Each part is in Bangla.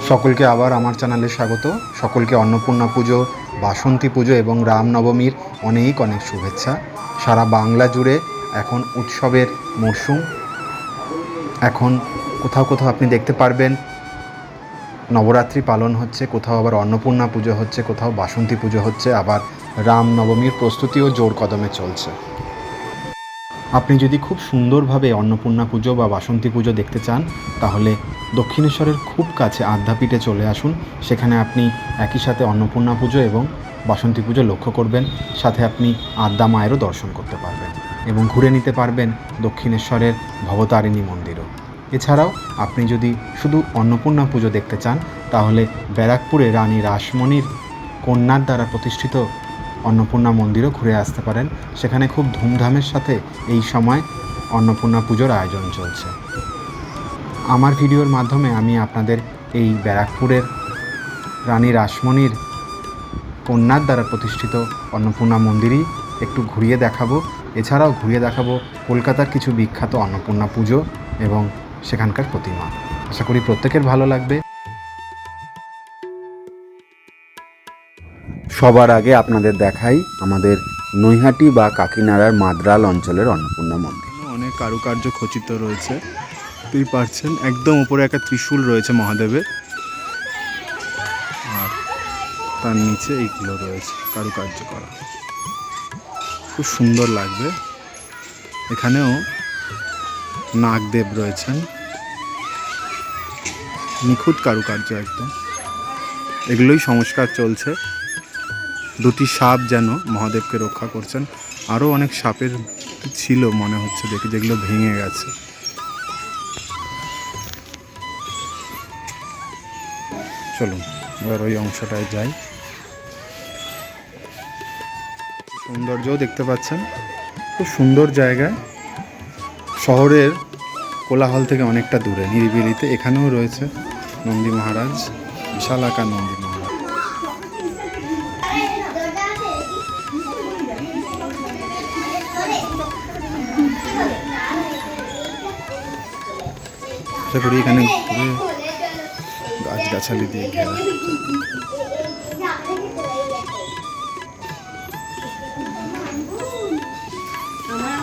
সকলকে আবার আমার চ্যানেলে স্বাগত। সকলকে অন্নপূর্ণা পুজো, বাসন্তী পুজো এবং রামনবমীর অনেক অনেক শুভেচ্ছা। সারা বাংলা জুড়ে এখন উৎসবের মরশুম। এখন কোথাও কোথাও আপনি দেখতে পারবেন নবরাত্রি পালন হচ্ছে, কোথাও আবার অন্নপূর্ণা পুজো হচ্ছে, কোথাও বাসন্তী পুজো হচ্ছে, আবার রামনবমীর প্রস্তুতিও জোর কদমে চলছে। আপনি যদি খুব সুন্দরভাবে অন্নপূর্ণা পুজো বা বাসন্তী পুজো দেখতে চান, তাহলে দক্ষিণেশ্বরের খুব কাছে আদ্যাপীঠে চলে আসুন। সেখানে আপনি একই সাথে অন্নপূর্ণা পুজো এবং বাসন্তী পুজো লক্ষ্য করবেন, সাথে আপনি আদ্যা মায়েরও দর্শন করতে পারবেন এবং ঘুরে নিতে পারবেন দক্ষিণেশ্বরের ভবতারিণী মন্দিরও। এছাড়াও আপনি যদি শুধু অন্নপূর্ণা পুজো দেখতে চান, তাহলে ব্যারাকপুরে রানী রাসমণির কন্যার দ্বারা প্রতিষ্ঠিত অন্নপূর্ণা মন্দিরও ঘুরে আসতে পারেন। সেখানে খুব ধুমধামের সাথে এই সময় অন্নপূর্ণা পুজোর আয়োজন চলছে। আমার ভিডিওর মাধ্যমে আমি আপনাদের এই ব্যারাকপুরের রানী রাসমণির কন্যার দ্বারা প্রতিষ্ঠিত অন্নপূর্ণা মন্দিরই একটু ঘুরিয়ে দেখাবো। এছাড়াও ঘুরিয়ে দেখাবো কলকাতার কিছু বিখ্যাত অন্নপূর্ণা পুজো এবং সেখানকার প্রতিমা। আশা করি প্রত্যেকের ভালো লাগবে। সবার আগে আপনাদের দেখাই আমাদের নৈহাটি বা কাকিনাড়ার মাদ্রাল অঞ্চলের অন্নপূর্ণা মন্দির। অনেক কারুকার্য খচিত রয়েছে, তুই পারছেন। একদম উপরে একটা ত্রিশূল রয়েছে মহাদেবের, আর তার নিচে এইগুলো রয়েছে কারুকার্য করা, খুব সুন্দর লাগবে। এখানেও নাগদেব রয়েছেন, নিখুঁত কারুকার্য একদম। এগুলোই সংস্কার চলছে। দুটি সাপ যেন মহাদেবকে রক্ষা করছেন। আরও অনেক সাপের ছিল মনে হচ্ছে দেখি, যেগুলো ভেঙে গেছে। চলুন এবার ওই অংশটায় যাই। সৌন্দর্যও দেখতে পাচ্ছেন, খুব সুন্দর জায়গায়, শহরের কোলাহল থেকে অনেকটা দূরে নিরিবিলিতে। এখানেও রয়েছে নন্দী মহারাজ, বিশাল আকার নন্দী মহারাজ। আশা করি এখানে পুরো গাছগাছালি দিয়ে ঘেরা।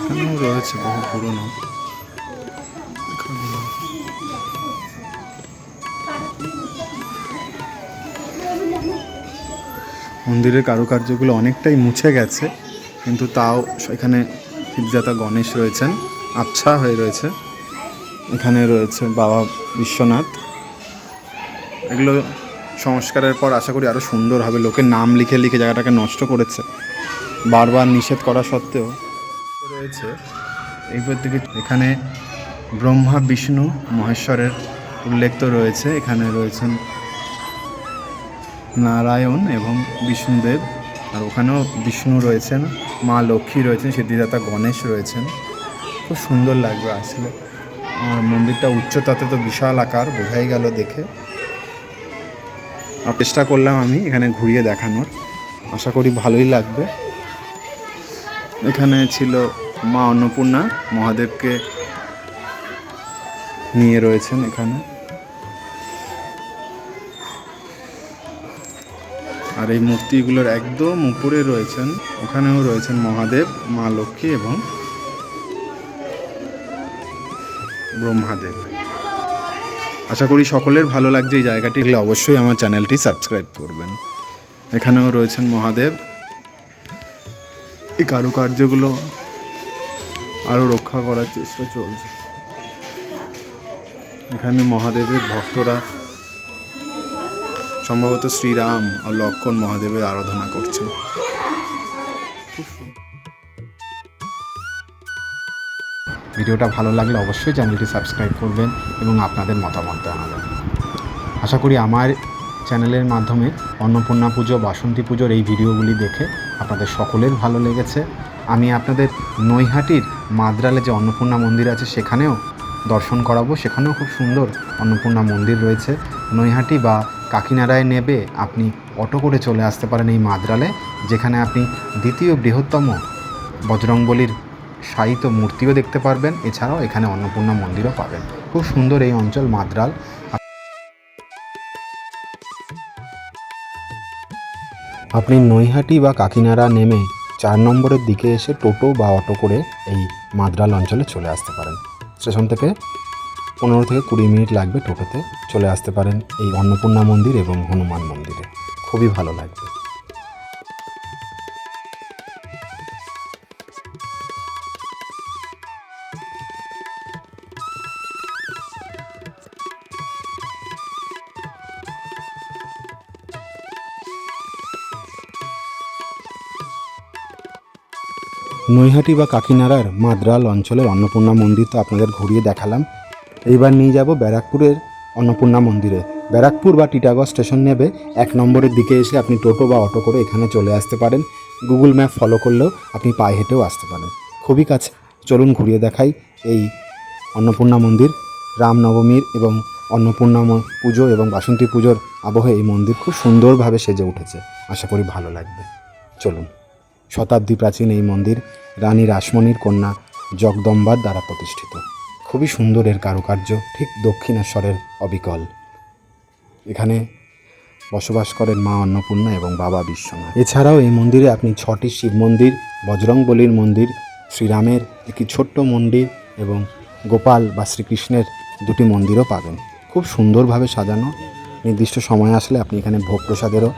এখানেও রয়েছে বহু পুরনো। মন্দিরের কারুকার্যগুলো অনেকটাই মুছে গেছে, কিন্তু তাও এখানে শিবজাতা গণেশ রয়েছেন, আচ্ছা হয়ে রয়েছে। এখানে রয়েছে বাবা বিশ্বনাথ। এগুলো সংস্কারের পর আশা করি আরও সুন্দর হবে। লোকের নাম লিখে লিখে জায়গাটাকে নষ্ট করেছে, বারবার নিষেধ করা সত্ত্বেও রয়েছে। এইবার দিকে এখানে ব্রহ্মা বিষ্ণু মহেশ্বরের উল্লেখ তো রয়েছে। এখানে রয়েছেন নারায়ণ এবং বিষ্ণুদেব, আর ওখানেও বিষ্ণু রয়েছেন, মা লক্ষ্মী রয়েছেন, সিদ্ধিদাতা গণেশ রয়েছেন। খুব সুন্দর লাগবে আসলে। আর মন্দিরটা উচ্চতাতে তো বিশাল আকার, বোঝাই গেল দেখে। আর চেষ্টা করলাম আমি এখানে ঘুরিয়ে দেখানোর, আশা করি ভালোই লাগবে। এখানে ছিল মা অন্নপূর্ণা, মহাদেবকে নিয়ে রয়েছেন এখানে। আর এই মূর্তিগুলোর একদম উপরে রয়েছেন, ওখানেও রয়েছেন মহাদেব, মা লক্ষ্মী এবং ব্রহ্মাদেব। আশা করি সকলের ভালো লাগছে এই জায়গাটি। হলে অবশ্যই আমার চ্যানেলটি সাবস্ক্রাইব করবেন। এখানেও রয়েছেন মহাদেব। এই কারুকার্যগুলো আরও রক্ষা করার চেষ্টা চলছে। এখানে মহাদেবের ভক্তরা সম্ভবত শ্রীরাম আর লক্ষ্মণ মহাদেবের আরাধনা করছেন। ভিডিওটা ভালো লাগলে অবশ্যই চ্যানেলটি সাবস্ক্রাইব করবেন এবং আপনাদের মতামত জানাবেন। আশা করি আমার চ্যানেলের মাধ্যমে অন্নপূর্ণা পুজো, বাসন্তী পুজোর এই ভিডিওগুলি দেখে আপনাদের সকলের ভালো লেগেছে। আমি আপনাদের নৈহাটির মাদ্রালে যে অন্নপূর্ণা মন্দির আছে সেখানেও দর্শন করাবো। সেখানেও খুব সুন্দর অন্নপূর্ণা মন্দির রয়েছে। নৈহাটি বা কাকিনাড়ায় নেবে আপনি অটো করে চলে আসতে পারেন এই মাদ্রালে, যেখানে আপনি দ্বিতীয় বৃহত্তম বজরংবলীর শায়িত মূর্তিও দেখতে পারবেন। এছাড়াও এখানে অন্নপূর্ণা মন্দিরও পাবেন। খুব সুন্দর এই অঞ্চল মাদ্রাল। আপনি নৈহাটি বা কাকিনাড়া নেমে 4 নম্বরের দিকে এসে টোটো বা অটো করে এই মাদ্রাল অঞ্চলে চলে আসতে পারেন। স্টেশন থেকে 15 থেকে 20 মিনিট লাগবে টোটোতে। চলে আসতে পারেন এই অন্নপূর্ণা মন্দির এবং হনুমান মন্দিরে, খুবই ভালো লাগবে। নৈহাটি বা কাকিনাড়ার মাদ্রাল অঞ্চলের অন্নপূর্ণা মন্দির তো আপনাদের ঘুরিয়ে দেখালাম। এইবার নিয়ে যাব ব্যারাকপুরের অন্নপূর্ণা মন্দিরে। ব্যারাকপুর বা টিটাগড় স্টেশন নেবে 1 নম্বরের দিকে এসে আপনি টোটো বা অটো করে এখানে চলে আসতে পারেন। গুগল ম্যাপ ফলো করলেও আপনি পায়ে হেঁটেও আসতে পারেন, খুবই কাছে। চলুন ঘুরিয়ে দেখাই এই অন্নপূর্ণা মন্দির। রামনবমীর এবং অন্নপূর্ণা পুজো এবং বাসন্তী পুজোর আবহে এই মন্দির খুব সুন্দরভাবে সেজে উঠেছে, আশা করি ভালো লাগবে। চলুন। শতাব্দী প্রাচীন এই মন্দির রানী রাসমণির কন্যা জগদম্বার দ্বারা প্রতিষ্ঠিত। খুবই সুন্দর এর কারুকার্য, ঠিক দক্ষিণেশ্বরের অবিকল। এখানে বসবাস করেন মা অন্নপূর্ণা এবং বাবা বিশ্বনাথ। এছাড়াও এই মন্দিরে আপনি 6টি শিব মন্দির, বজরংবলীর মন্দির, শ্রীরামের একটি ছোট্ট মন্দির এবং গোপাল বা শ্রীকৃষ্ণের 2টি মন্দিরও পাবেন। খুব সুন্দরভাবে সাজানো। নির্দিষ্ট সময় আসলে আপনি এখানে ভোগ প্রসাদেরও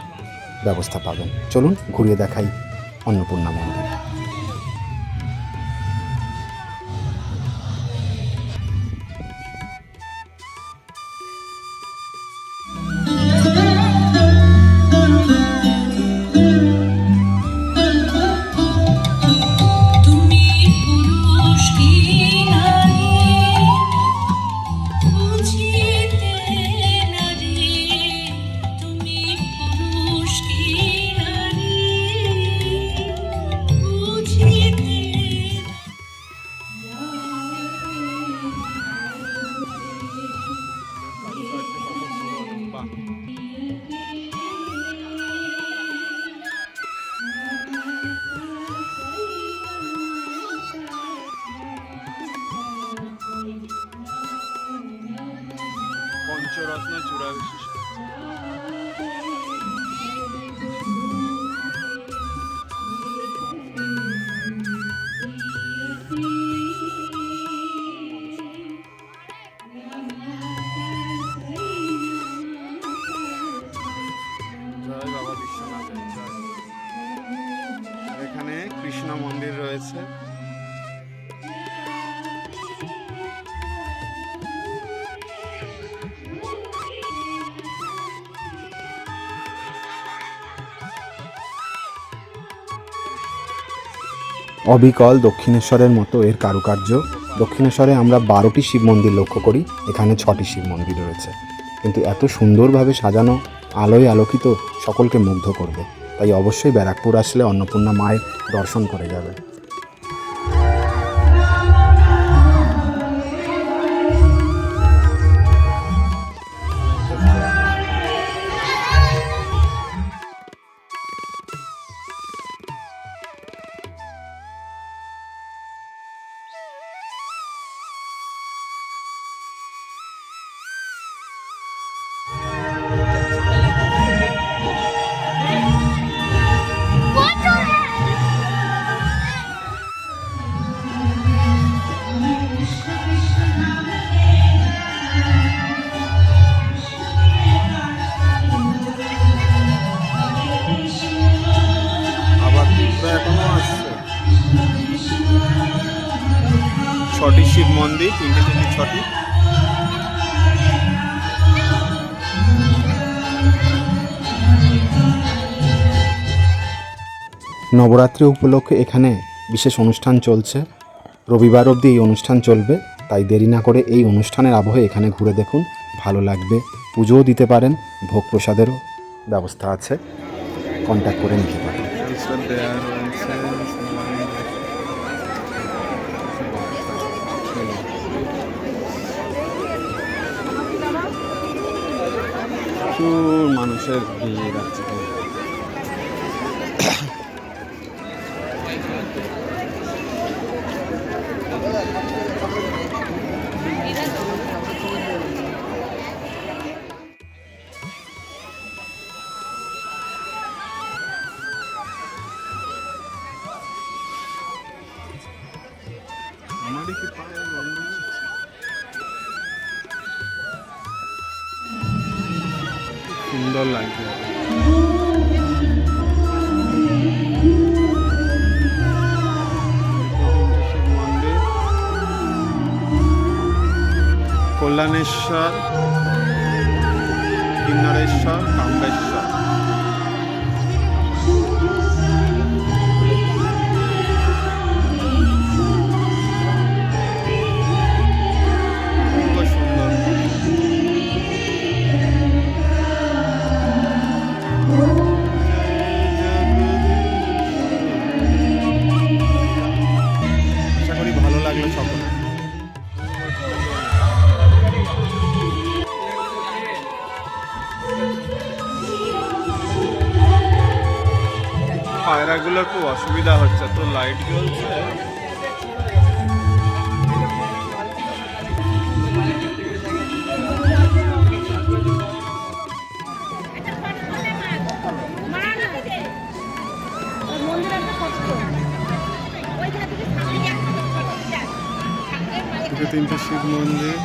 ব্যবস্থা পাবেন। চলুন ঘুরিয়ে দেখাই অন্নপূর্ণা মন্দির। পঞ্চরত্ন চূড়া বিশিষ্ট জয় বাবা বিশ্বনাথের জয়। এখানে কৃষ্ণ মন্দির রয়েছে। অবিকল দক্ষিণেশ্বরের মতো এর কারুকার্য। দক্ষিণেশ্বরে আমরা 12টি শিব মন্দির লক্ষ্য করি, এখানে 6টি শিব মন্দির রয়েছে, কিন্তু এত সুন্দরভাবে সাজানো, আলোয় আলোকিত, সকলকে মুগ্ধ করবে। তাই অবশ্যই ব্যারাকপুর আসলে অন্নপূর্ণা মায়ের দর্শন করে যাবে। আবার ত্রিপুরা এখনো আসছে। 6টি শিব মন্দির, 6টি। নবরাত্রি উপলক্ষে এখানে বিশেষ অনুষ্ঠান চলছে, রবিবার অবধি এই অনুষ্ঠান চলবে। তাই দেরি না করে এই অনুষ্ঠানের আবহে এখানে ঘুরে দেখুন, ভালো লাগবে। পুজোও দিতে পারেন, ভোগ প্রসাদেরও ব্যবস্থা আছে, কন্ট্যাক্ট করে নিতে পারেন। প্রচুর মানুষের ভিড় আছে। সুন্দর লাগছে। শিব মন্দির, কল্যাণেশ্বর, কিন্নরেশ্বর, কাম্বেশ্বর। খুব সুন্দর। আশা করি ভালো লাগলো সকলে। পায়রাগুলোর খুব অসুবিধা হচ্ছে, তো লাইট জ্বলছে। দুটো তিনটে শিব মন্দির।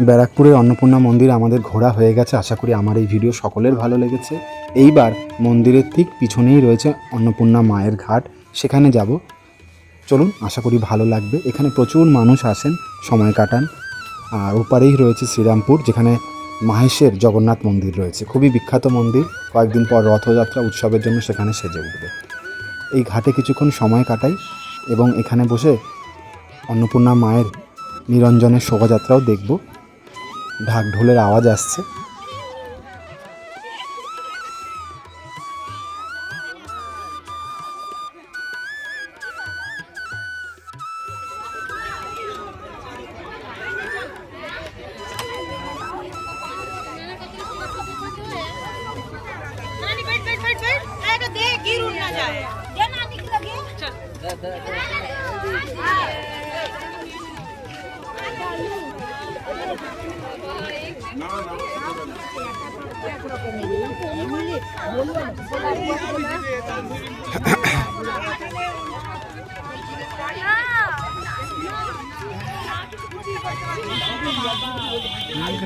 ব্যারাকপুরের অন্নপূর্ণা মন্দির আমাদের ঘোরা হয়ে গেছে। আশা করি আমার এই ভিডিও সকলের ভালো লেগেছে। এইবার মন্দিরের ঠিক পিছনেই রয়েছে অন্নপূর্ণা মায়ের ঘাট, সেখানে যাব। চলুন, আশা করি ভালো লাগবে। এখানে প্রচুর মানুষ আসেন, সময় কাটান। আর ওপারেই রয়েছে শ্রীরামপুর, যেখানে মাহেশের জগন্নাথ মন্দির রয়েছে, খুবই বিখ্যাত মন্দির। কয়েকদিন পর রথযাত্রা উৎসবের জন্য সেখানে সেজে উঠবে। এই ঘাটে কিছুক্ষণ সময় কাটাই এবং এখানে বসে অন্নপূর্ণা মায়ের নিরঞ্জনের শোভাযাত্রাও দেখব। ঢাক ঢোলের আওয়াজ আসছে।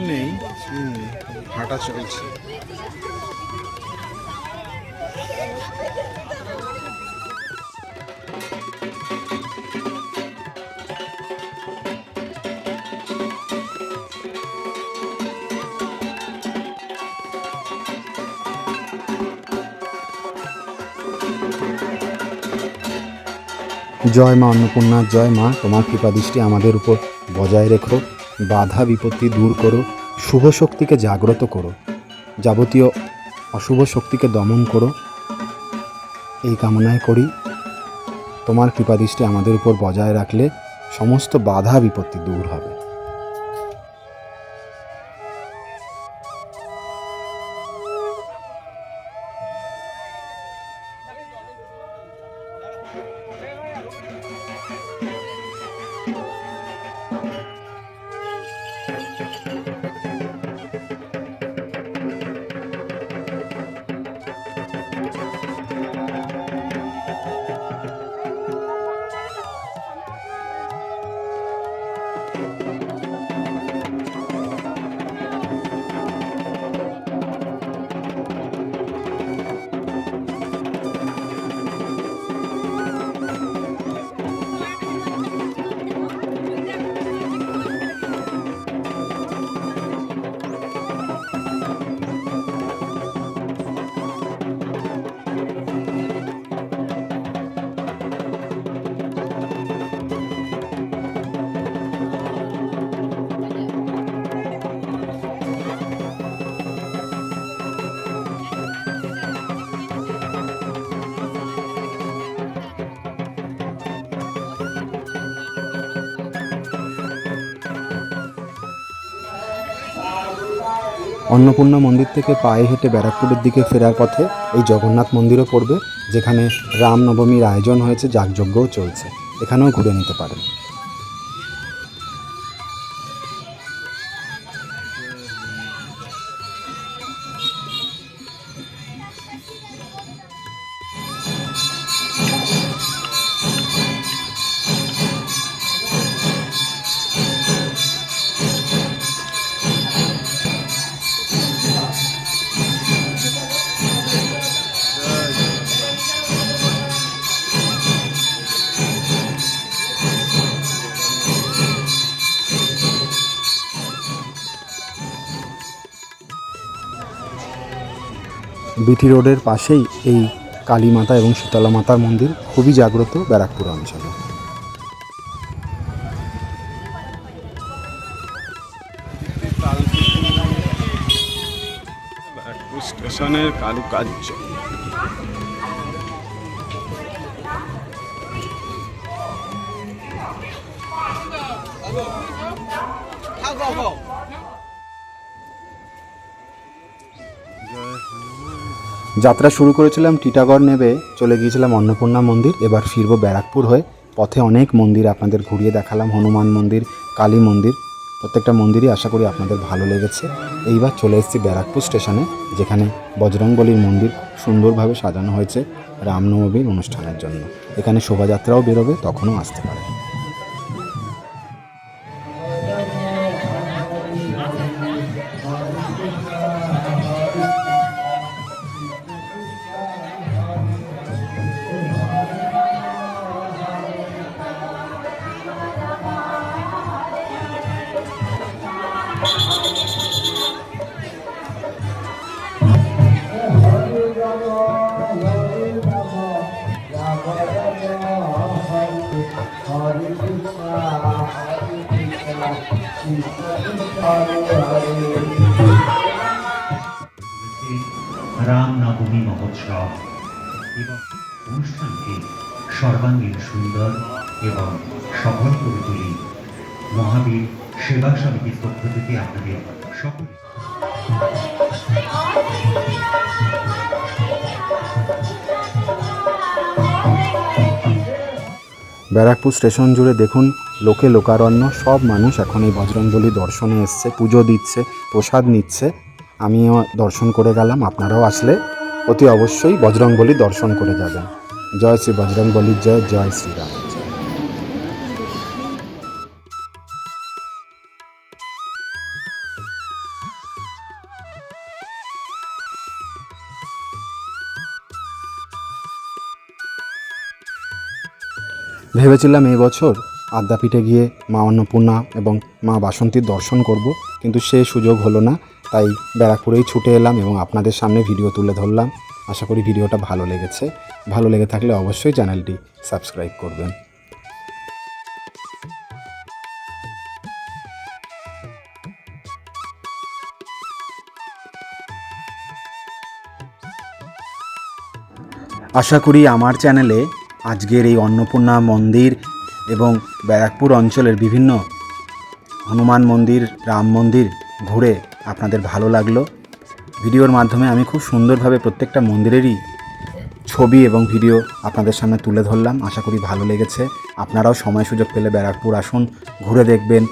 নেই, হাঁটা চলছে। জয় মা অন্নপূর্ণা, জয় মা। তোমার কৃপাদৃষ্টি আমাদের উপর বজায় রেখো, বাধা বিপত্তি দূর করো, শুভ শক্তিকে জাগ্রত করো, যাবতীয় অশুভ শক্তিকে দমন করো, এই কামনায় করি। তোমার কৃপাদৃষ্টি আমাদের উপর বজায় রাখলে সমস্ত বাধা বিপত্তি দূর হবে। অন্নপূর্ণা মন্দির থেকে পায়ে হেঁটে ব্যারাকপুরের দিকে ফেরার পথে এই জগন্নাথ মন্দিরও পড়বে, যেখানে রামনবমীর আয়োজন হয়েছে, যাগযজ্ঞও চলছে, এখানেও ঘুরে নিতে পারেন। বিটি রোডের পাশেই এই কালী মাতা এবং শীতলা মাতার মন্দির, খুবই জাগ্রত ব্যারাকপুর অঞ্চলে। ব্যারাকপুর স্টেশনের কারুকার্য। যাত্রা শুরু করেছিলাম টিটাগড় নেবে, চলে গিয়েছিলাম অন্নপূর্ণা মন্দির, এবার ফিরবো ব্যারাকপুর হয়ে। পথে অনেক মন্দির আপনাদের ঘুরিয়ে দেখালাম, হনুমান মন্দির, কালী মন্দির, প্রত্যেকটা মন্দিরই আশা করি আপনাদের ভালো লেগেছে। এইবার চলে এসেছি ব্যারাকপুর স্টেশনে, যেখানে বজরংবলীর মন্দির সুন্দরভাবে সাজানো হয়েছে রামনবমীর অনুষ্ঠানের জন্য। এখানে শোভাযাত্রাও বেরোবে, তখনও আসতে পারেন। রামনবমী মহোৎসব এবং অনুষ্ঠানকে সর্বাঙ্গীন সুন্দর এবং সফল করে তুলি মহাবীর সেবা সমিতির পক্ষ থেকে আপনাদের সকলে। ব্যারাকপুর স্টেশন জুড়ে দেখুন লোকে লোকারণ্য, সব মানুষ এখন এই বজরংবলী দর্শনে এসছে, পুজো দিচ্ছে, প্রসাদ নিচ্ছে। আমিও দর্শন করে গেলাম, আপনারাও আসলে অতি অবশ্যই বজরংবলী দর্শন করে যাবেন। জয় শ্রী বজরংবলীর জয়, জয় শ্রীরাম। ভেবেছিলাম এই বছর আদ্যাপীঠে গিয়ে মা অন্নপূর্ণা এবং মা বাসন্তীর দর্শন করব, কিন্তু সে সুযোগ হলো না। তাই ব্যারাকপুরেই ছুটে এলাম এবং আপনাদের সামনে ভিডিও তুলে ধরলাম। আশা করি ভিডিওটা ভালো লেগেছে। ভালো লেগে থাকলে অবশ্যই চ্যানেলটি সাবস্ক্রাইব করবেন। আশা করি আমার চ্যানেলে আজকের এই অন্নপূর্ণা মন্দির এবং ব্যারাকপুর অঞ্চলের বিভিন্ন হনুমান মন্দির, রাম মন্দির ঘুরে আপনাদের ভালো লাগলো। ভিডিওর মাধ্যমে আমি খুব সুন্দরভাবে প্রত্যেকটা মন্দিরেরই ছবি এবং ভিডিও আপনাদের সামনে তুলে ধরলাম। আশা করি ভালো লেগেছে। আপনারাও সময় সুযোগ পেলে ব্যারাকপুর আসুন, ঘুরে দেখবেন।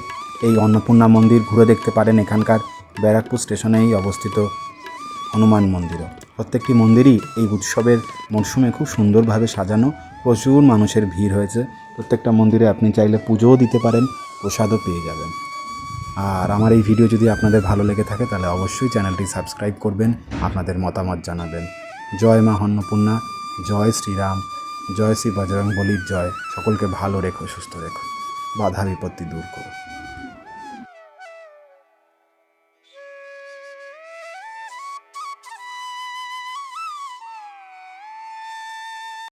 এই অন্নপূর্ণা মন্দির ঘুরে দেখতে পারেন। এখানকার ব্যারাকপুর স্টেশনেই অবস্থিত হনুমান মন্দিরও। প্রত্যেকটি মন্দিরই এই উৎসবের মরশুমে খুব সুন্দরভাবে সাজানো, প্রচুর মানুষের ভিড় হয়েছে। প্রত্যেকটা মন্দিরে আপনি চাইলে পুজোও দিতে পারেন, প্রসাদও পেয়ে যাবেন। আর আমার এই ভিডিও যদি আপনাদের ভালো লেগে থাকে তাহলে অবশ্যই চ্যানেলটি সাবস্ক্রাইব করবেন, আপনাদের মতামত জানাবেন। জয় মা অন্নপূর্ণা, জয় শ্রীরাম, জয় শ্রী বজরংবলীর জয়। সকলকে ভালো রেখো, সুস্থ রেখো, বাধা বিপত্তি দূর করো।